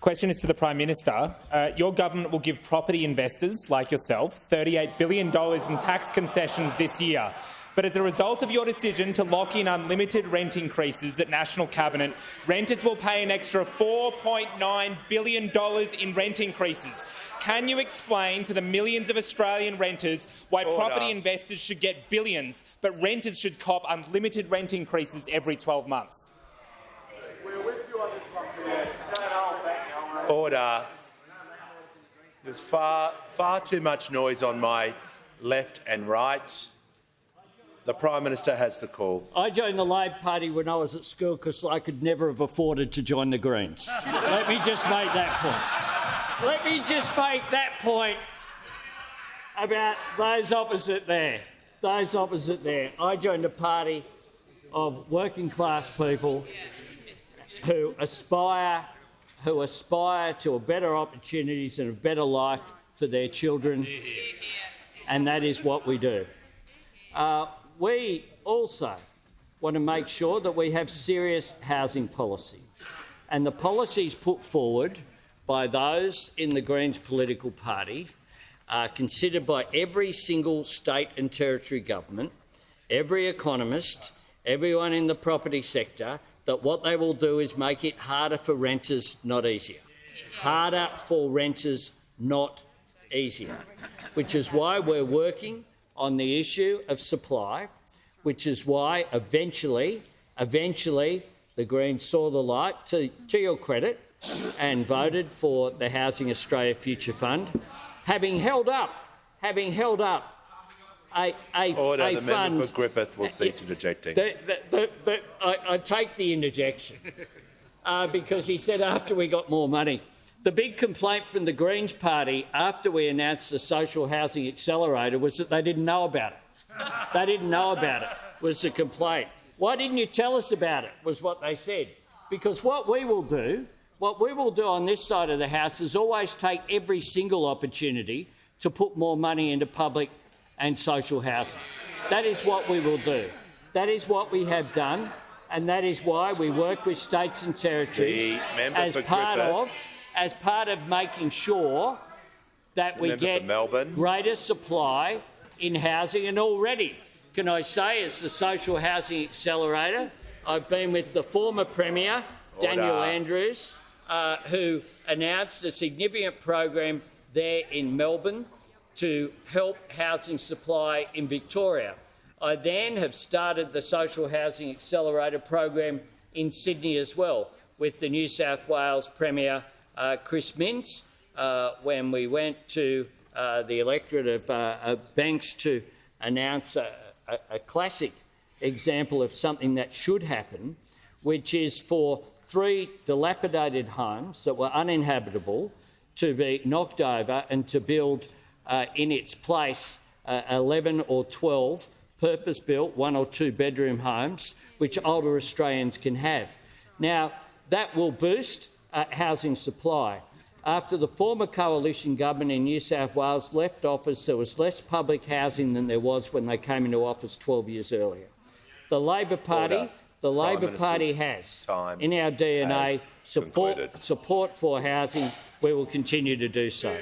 Question is to the Prime Minister. Your government will give property investors, like yourself, $38 billion in tax concessions this year. But as a result of your decision to lock in unlimited rent increases at National Cabinet, renters will pay an extra $4.9 billion in rent increases. Can you explain to the millions of Australian renters why property investors should get billions, but renters should cop unlimited rent increases every 12 months? Order. There's far too much noise on my left and right. The Prime Minister has the call. I joined the Labor Party when I was at school because I could never have afforded to join the Greens. Let me just make that point. Let me just make that point about those opposite there. Those opposite there. I joined a party of working-class people who aspire to a better opportunities and a better life for their children, and that is what we do. We also want to make sure that we have serious housing policy, and the policies put forward by those in the Greens political party are considered by every single state and territory government, every economist, everyone in the property sector, that what they will do is make it harder for renters, not easier. Harder for renters, not easier. Which is why we're working on the issue of supply, which is why eventually the Greens saw the light, to your credit, and voted for the Housing Australia Future Fund, having held up a The fund. member for Griffith will cease interjecting. I take the interjection because he said after we got more money. The big complaint from the Greens party after we announced the Social Housing Accelerator was that they didn't know about it. They didn't know about it was the complaint. Why didn't you tell us about it was what they said. Because what we will do on this side of the House is always take every single opportunity to put more money into public and social housing. That is what we will do. That is what we have done, and that is why we work with states and territories as part of making sure that we get greater supply in housing. And already, can I say, as the Social Housing Accelerator, I've been with the former Premier, Daniel Andrews, who announced a significant program there in Melbourne to help housing supply in Victoria. I then have started the Social Housing Accelerator program in Sydney as well, with the New South Wales Premier Chris Minns, when we went to the electorate of Banks to announce a classic example of something that should happen, which is for 3 dilapidated homes that were uninhabitable to be knocked over and to build in its place 11 or 12 purpose-built 1 or 2 bedroom homes which older Australians can have. Now, that will boost housing supply. After the former coalition government in New South Wales left office, there was less public housing than there was when they came into office 12 years earlier. The Labor Party has, in our DNA, support for housing. We will continue to do so.